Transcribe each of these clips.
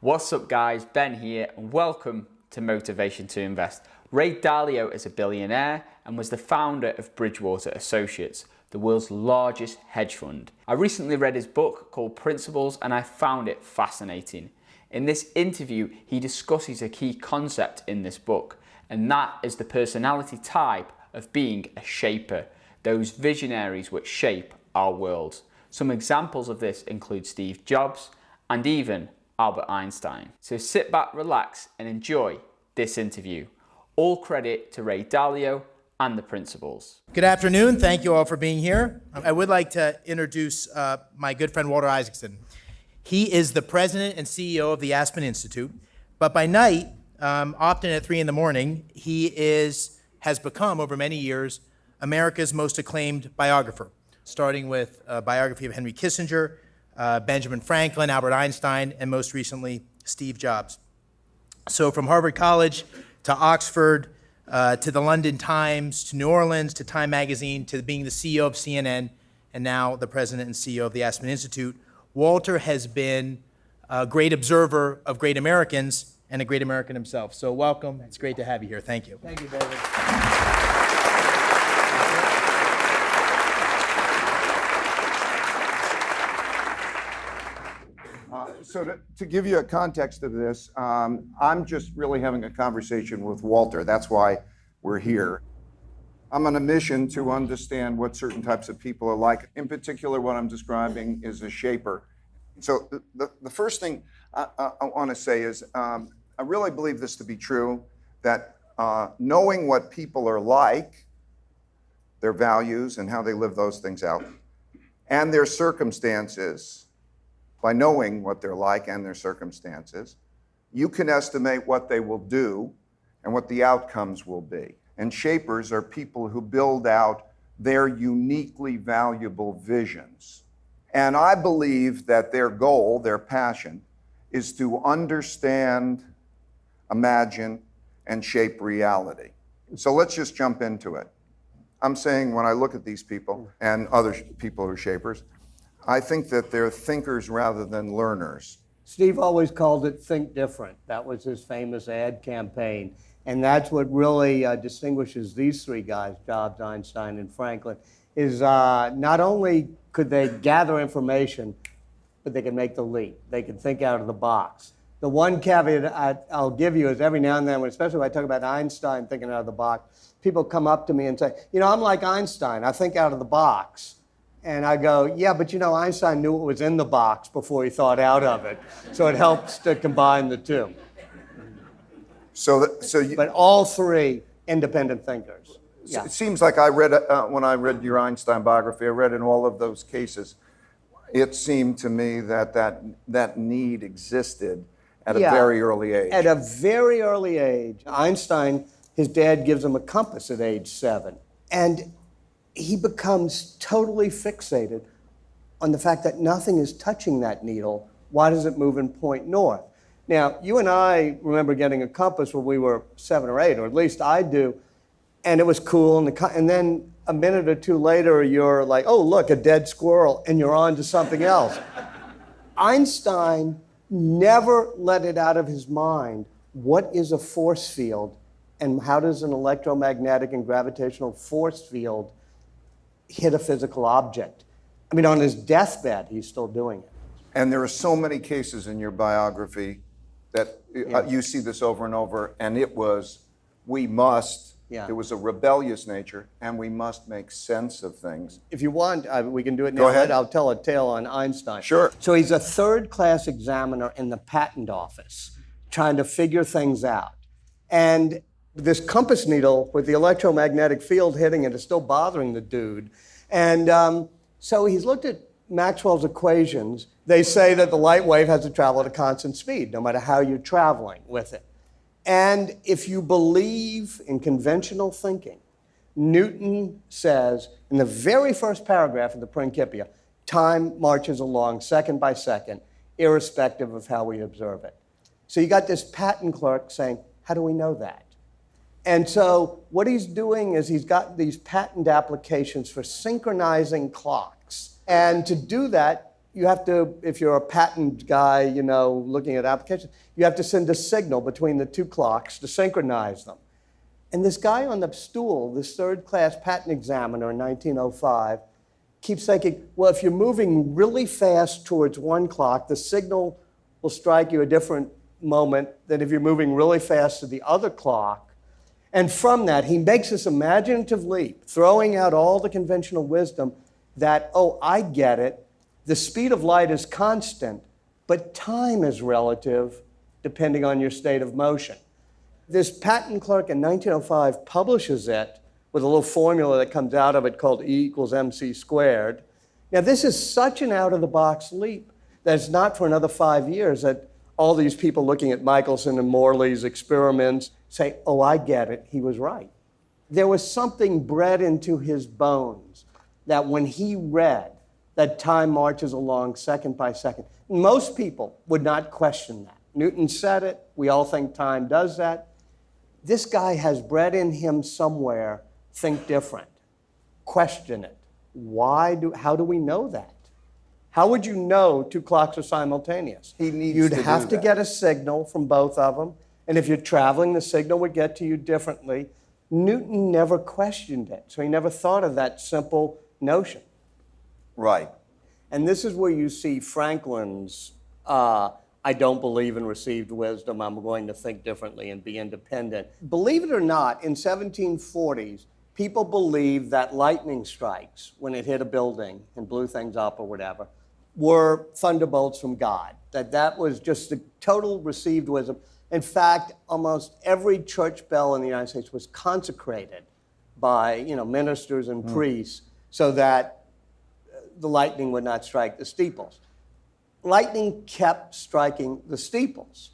What's up guys, Ben here and welcome to Motivation to Invest. Ray Dalio is a billionaire and was the founder of Bridgewater Associates, the world's largest hedge fund. I recently read his book called Principles and I found it fascinating. In this interview, he discusses a key concept in this book, and that is the personality type of being a shaper, those visionaries which shape our world. Some examples of this include Steve Jobs and even Albert Einstein. So sit back, relax and enjoy this interview. All credit to Ray Dalio and the Principles. Good afternoon. Thank you all for being here. I would like to introduce my good friend Walter Isaacson. He is the president and CEO of the Aspen Institute, but by night, often at 3 a.m, he has become, over many years, America's most acclaimed biographer, starting with a biography of Henry Kissinger, Benjamin Franklin, Albert Einstein, and most recently, Steve Jobs. So from Harvard College to Oxford, to the London Times, to New Orleans, to Time Magazine, to being the CEO of CNN, and now the president and CEO of the Aspen Institute, Walter has been a great observer of great Americans and a great American himself. So welcome. It's great to have you here. Thank you. Thank you, David. So to give you a context of this, I'm just really having a conversation with Walter. That's why we're here. I'm on a mission to understand what certain types of people are like. In particular, what I'm describing is a shaper. So the first thing I want to say is I really believe this to be true, that knowing what people are like, their values and how they live those things out, and their circumstances, by knowing what they're like and their circumstances, you can estimate what they will do and what the outcomes will be. And shapers are people who build out their uniquely valuable visions. And I believe that their goal, their passion, is to understand, imagine, and shape reality. So let's just jump into it. I'm saying when I look at these people and other people who are shapers, I think that they're thinkers rather than learners. Steve always called it think different. That was his famous ad campaign. And that's what really distinguishes these three guys, Jobs, Einstein, and Franklin, is not only could they gather information, but they could make the leap. They could think out of the box. The one caveat I'll give you is every now and then, especially when I talk about Einstein thinking out of the box, people come up to me and say, I'm like Einstein, I think out of the box. And I go, yeah, but Einstein knew what was in the box before he thought out of it. So it helps to combine the two. But all three independent thinkers. Yeah. It seems like I read, when I read your Einstein biography, I read in all of those cases, it seemed to me that need existed at a very early age. At a very early age. Einstein, his dad gives him a compass at age 7. And he becomes totally fixated on the fact that nothing is touching that needle. Why does it move and point north? Now, you and I remember getting a compass when we were 7 or 8, or at least I do, and it was cool. And then a minute or two later, you're like, oh, look, a dead squirrel, and you're on to something else. Einstein never let it out of his mind. What is a force field, and how does an electromagnetic and gravitational force field hit a physical object? I mean, on his deathbed, he's still doing it. And there are so many cases in your biography that you see this over and over, and it was, it was a rebellious nature, and we must make sense of things. If you want, we can do it now. Go ahead. I'll tell a tale on Einstein. Sure. So he's a third-class examiner in the patent office, trying to figure things out. And this compass needle with the electromagnetic field hitting it is still bothering the dude. And so he's looked at Maxwell's equations. They say that the light wave has to travel at a constant speed, no matter how you're traveling with it. And if you believe in conventional thinking, Newton says in the very first paragraph of the Principia, time marches along second by second, irrespective of how we observe it. So you got this patent clerk saying, how do we know that? And so what he's doing is he's got these patent applications for synchronizing clocks. And to do that, you have to, if you're a patent guy, looking at applications, you have to send a signal between the two clocks to synchronize them. And this guy on the stool, this third-class patent examiner in 1905, keeps thinking, well, if you're moving really fast towards one clock, the signal will strike you a different moment than if you're moving really fast to the other clock. And from that, he makes this imaginative leap, throwing out all the conventional wisdom that, oh, I get it. The speed of light is constant, but time is relative depending on your state of motion. This patent clerk in 1905 publishes it with a little formula that comes out of it called E equals mc squared. Now, this is such an out-of-the-box leap that it's not for another 5 years that all these people looking at Michelson and Morley's experiments say, oh, I get it, he was right. There was something bred into his bones that when he read that time marches along second by second, most people would not question that. Newton said it, we all think time does that. This guy has bred in him somewhere, think different, question it. How do we know that? How would you know two clocks are simultaneous? You'd have to get a signal from both of them, and if you're traveling, the signal would get to you differently. Newton never questioned it, so he never thought of that simple notion. Right. And this is where you see Franklin's, I don't believe in received wisdom, I'm going to think differently and be independent. Believe it or not, in 1740s, people believed that lightning strikes, when it hit a building and blew things up or whatever, were thunderbolts from God, that was just the total received wisdom. In fact, almost every church bell in the United States was consecrated by ministers and priests so that the lightning would not strike the steeples. Lightning kept striking the steeples.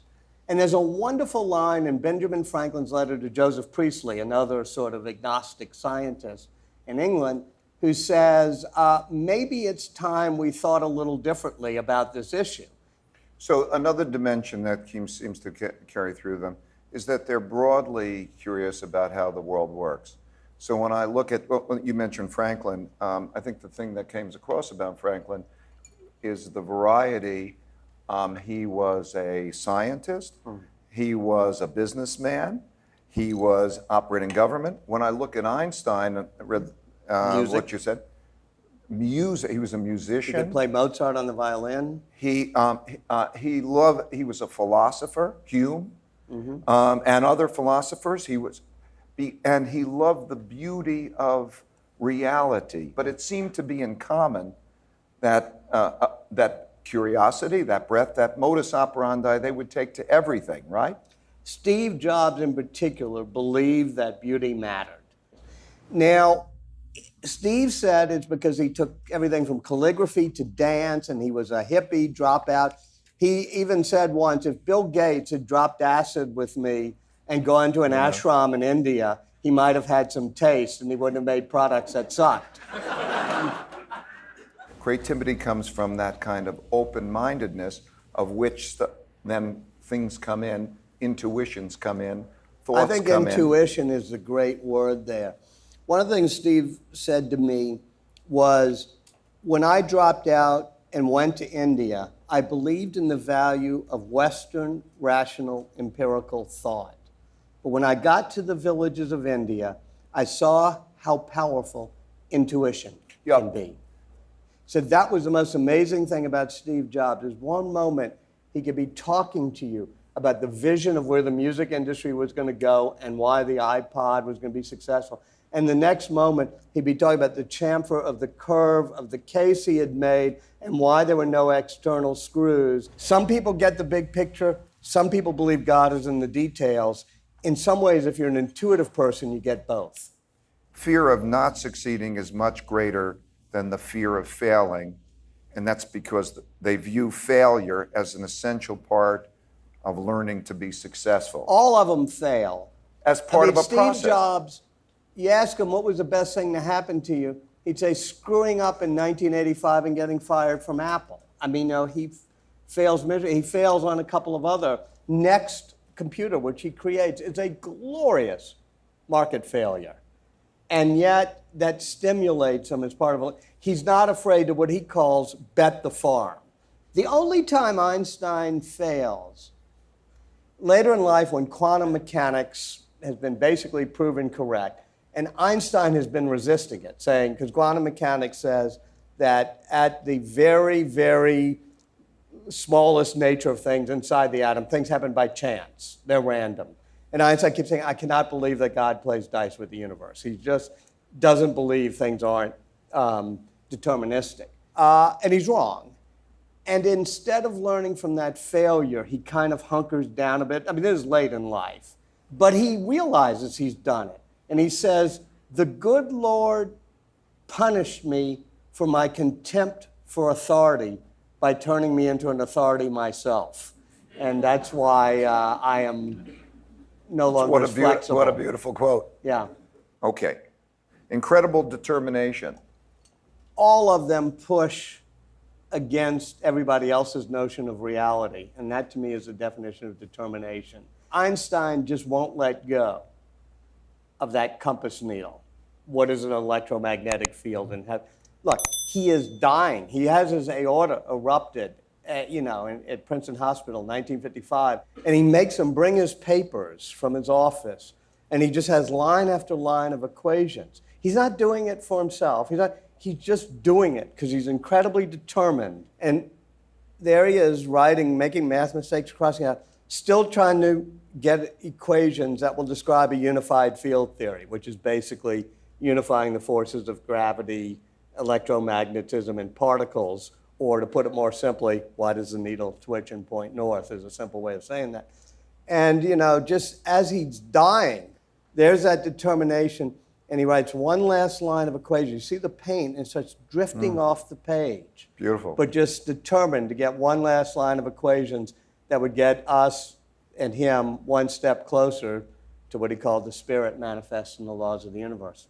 And there's a wonderful line in Benjamin Franklin's letter to Joseph Priestley, another sort of agnostic scientist in England, who says, maybe it's time we thought a little differently about this issue. So another dimension that seems to carry through them is that they're broadly curious about how the world works. So when I look at, well, you mentioned Franklin, I think the thing that came across about Franklin is the variety. He was a scientist, he was a businessman, he was operating government. When I look at Einstein, I read what you said, music, he was a musician. He could play Mozart on the violin. He was a philosopher, Hume, and other philosophers. And he loved the beauty of reality, but it seemed to be in common that curiosity, that breadth, that modus operandi they would take to everything, right? Steve Jobs in particular believed that beauty mattered. Now, Steve said it's because he took everything from calligraphy to dance, and he was a hippie dropout. He even said once, if Bill Gates had dropped acid with me and gone to an ashram in India, he might have had some taste and he wouldn't have made products that sucked. Creativity comes from that kind of open-mindedness of which then things come in, intuitions come in, thoughts come in. I think intuition is the great word there. One of the things Steve said to me was, when I dropped out and went to India, I believed in the value of Western rational empirical thought. But when I got to the villages of India, I saw how powerful intuition can be. So that was the most amazing thing about Steve Jobs, is one moment he could be talking to you about the vision of where the music industry was going to go and why the iPod was going to be successful. And the next moment, he'd be talking about the chamfer of the curve of the case he had made and why there were no external screws. Some people get the big picture. Some people believe God is in the details. In some ways, if you're an intuitive person, you get both. Fear of not succeeding is much greater than the fear of failing, and that's because they view failure as an essential part of learning to be successful. All of them fail. As part of a process. Steve Jobs, you ask him what was the best thing to happen to you, he'd say screwing up in 1985 and getting fired from Apple. I mean, he fails miserably. He fails on a couple of other. Next computer, which he creates, is a glorious market failure. And yet that stimulates him as part of it. He's not afraid of what he calls bet the farm. The only time Einstein fails, later in life when quantum mechanics has been basically proven correct, and Einstein has been resisting it, saying, because quantum mechanics says that at the very, very smallest nature of things inside the atom, things happen by chance. They're random. And Einstein keeps saying, I cannot believe that God plays dice with the universe. He just doesn't believe things aren't deterministic. And he's wrong. And instead of learning from that failure, he kind of hunkers down a bit. I mean, this is late in life. But he realizes he's done it. And he says, the good Lord punished me for my contempt for authority by turning me into an authority myself. And that's why I am no longer flexible. What a beautiful quote. Yeah. Okay. Incredible determination. All of them push against everybody else's notion of reality. And that, to me, is the definition of determination. Einstein just won't let go of that compass needle. What is an electromagnetic field? And look, he is dying. He has his aorta erupted, at Princeton Hospital in 1955. And he makes him bring his papers from his office. And he just has line after line of equations. He's not doing it for himself. He's just doing it because he's incredibly determined. And there he is writing, making math mistakes, crossing out, still trying to get equations that will describe a unified field theory, which is basically unifying the forces of gravity, electromagnetism, and particles. Or to put it more simply, why does the needle twitch and point north is a simple way of saying that. And, just as he's dying, there's that determination. And he writes one last line of equation. You see the paint, and it starts drifting off the page. Beautiful. But just determined to get one last line of equations that would get us and him one step closer to what he called the spirit manifest in the laws of the universe.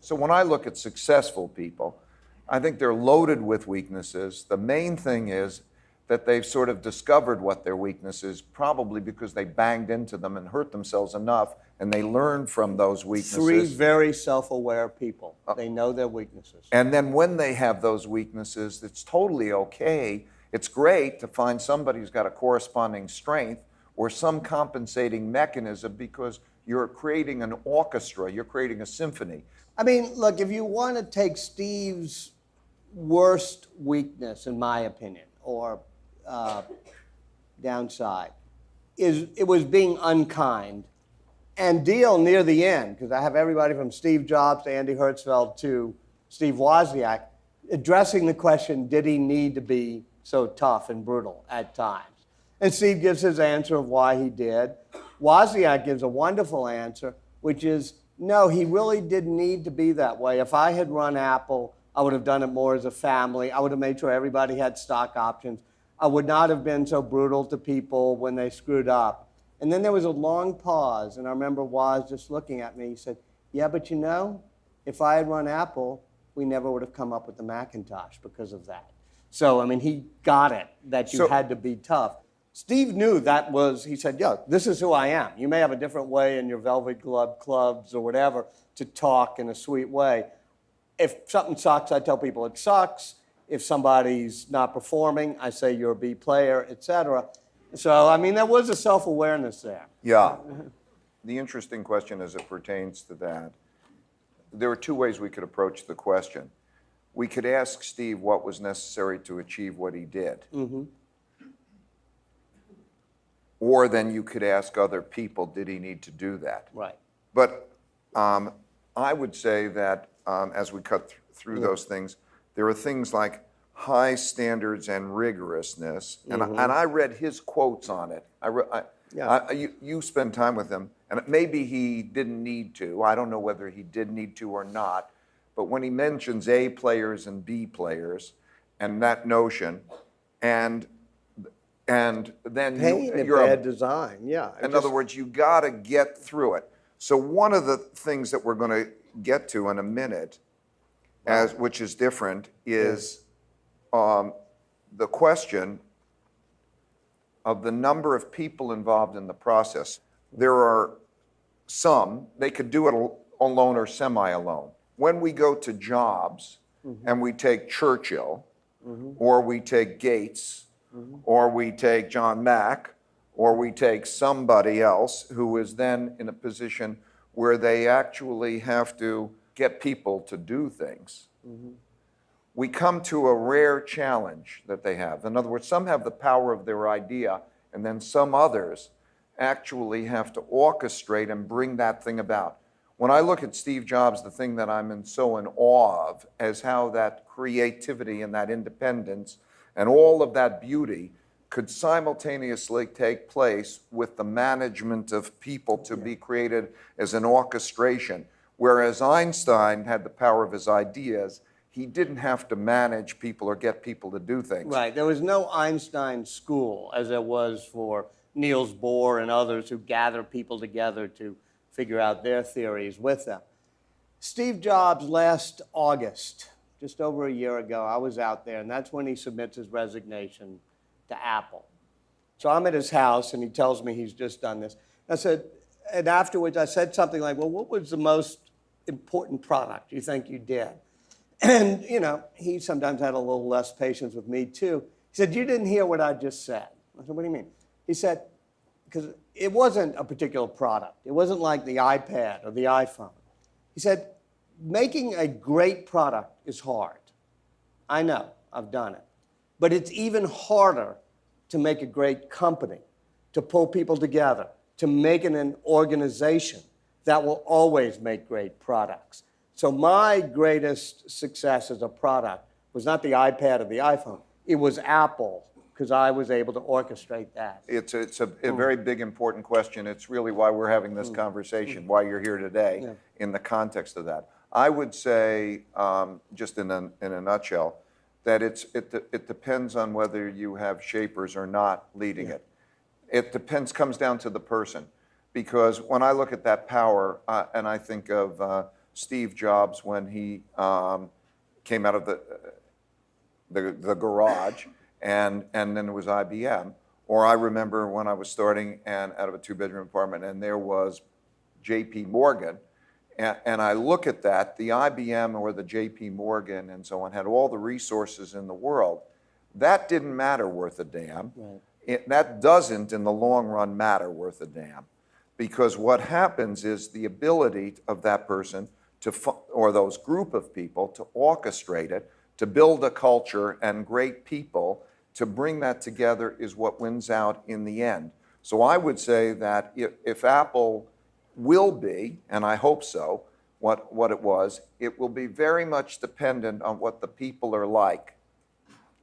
So when I look at successful people, I think they're loaded with weaknesses. The main thing is that they've sort of discovered what their weakness is, probably because they banged into them and hurt themselves enough, and they learned from those weaknesses. 3 very self-aware people. They know their weaknesses. And then when they have those weaknesses, it's totally okay. It's great to find somebody who's got a corresponding strength or some compensating mechanism, because you're creating an orchestra, you're creating a symphony. I mean, look, if you want to take Steve's worst weakness, in my opinion, or downside, it was being unkind. And deal near the end, because I have everybody from Steve Jobs to Andy Hertzfeld to Steve Wozniak addressing the question, did he need to be so tough and brutal at times? And Steve gives his answer of why he did. Wozniak gives a wonderful answer, which is, no, he really didn't need to be that way. If I had run Apple, I would have done it more as a family. I would have made sure everybody had stock options. I would not have been so brutal to people when they screwed up. And then there was a long pause, and I remember Woz just looking at me. He said, yeah, but if I had run Apple, we never would have come up with the Macintosh because of that. So, I mean, he got it, that you had to be tough. Steve knew that was, he said, yeah, this is who I am. You may have a different way in your velvet glove clubs or whatever to talk in a sweet way. If something sucks, I tell people it sucks. If somebody's not performing, I say you're a B player, et cetera. So, I mean, there was a self-awareness there. Yeah. The interesting question as it pertains to that, there are 2 ways we could approach the question. We could ask Steve what was necessary to achieve what he did. Mm-hmm. Or then you could ask other people, did he need to do that? Right. But I would say that as we cut through those things, there are things like high standards and rigorousness, and I read his quotes on it. You spend time with him, and maybe he didn't need to. I don't know whether he did need to or not, but when he mentions A players and B players, and that notion, and then pain and bad design, yeah. In other words, you got to get through it. So one of the things that we're going to get to in a minute, which is different, is the question of the number of people involved in the process. There are some, they could do it alone or semi-alone. When we go to Jobs and we take Churchill, or we take Gates, or we take John Mack, or we take somebody else who is then in a position where they actually have to get people to do things, we come to a rare challenge that they have. In other words, some have the power of their idea, and then some others actually have to orchestrate and bring that thing about. When I look at Steve Jobs, the thing that I'm so in awe of is how that creativity and that independence and all of that beauty could simultaneously take place with the management of people to be created as an orchestration. Whereas Einstein had the power of his ideas, he didn't have to manage people or get people to do things. Right. There was no Einstein school as there was for Niels Bohr and others who gather people together to figure out their theories with them. Steve Jobs, last August, just over a year ago, I was out there, and that's when he submits his resignation to Apple. So I'm at his house, and he tells me he's just done this. I said, and afterwards I said something like, well, what was the most important product you think you did? And, you know, he sometimes had a little less patience with me, too. He said, you didn't hear what I just said. I said, what do you mean? He said, because it wasn't a particular product. It wasn't like the iPad or the iPhone. He said, making a great product is hard. I know, I've done it. But it's even harder to make a great company, to pull people together, to make it an organization that will always make great products. So my greatest success as a product was not the iPad or the iPhone. It was Apple, because I was able to orchestrate that. It's a very big, important question. It's really why we're having this conversation, why you're here today in the context of that. I would say, just in a nutshell, that it depends on whether you have shapers or not leading it. It comes down to the person. Because when I look at that power, and I think of Steve Jobs when he came out of the garage, and then it was IBM. Or I remember when I was starting and out of a 2-bedroom apartment, and there was J.P. Morgan. And I look at that, the IBM or the J.P. Morgan and so on had all the resources in the world. That didn't matter worth a damn. Right. That doesn't, in the long run, matter worth a damn. Because what happens is the ability of that person or those group of people to orchestrate it, to build a culture and great people, to bring that together is what wins out in the end. So I would say that if Apple will be, and I hope so, what it was, it will be very much dependent on what the people are like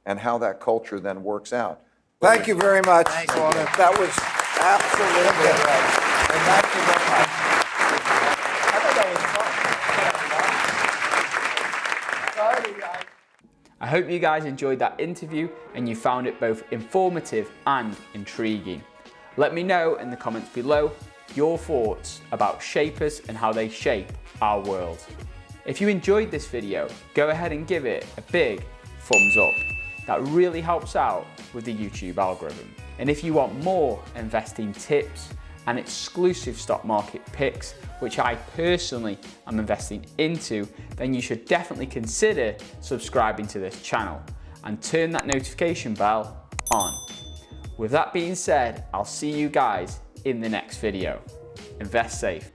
and how that culture then works out. Thank you very much. That was absolutely right. And thank you very much. I thought that was fun. I hope you guys enjoyed that interview and you found it both informative and intriguing. Let me know in the comments below your thoughts about shapers and how they shape our world. If you enjoyed this video, go ahead and give it a big thumbs up. That really helps out with the YouTube algorithm. And if you want more investing tips and exclusive stock market picks, which I personally am investing into, then you should definitely consider subscribing to this channel and turn that notification bell on. With that being said, I'll see you guys in the next video. Invest safe.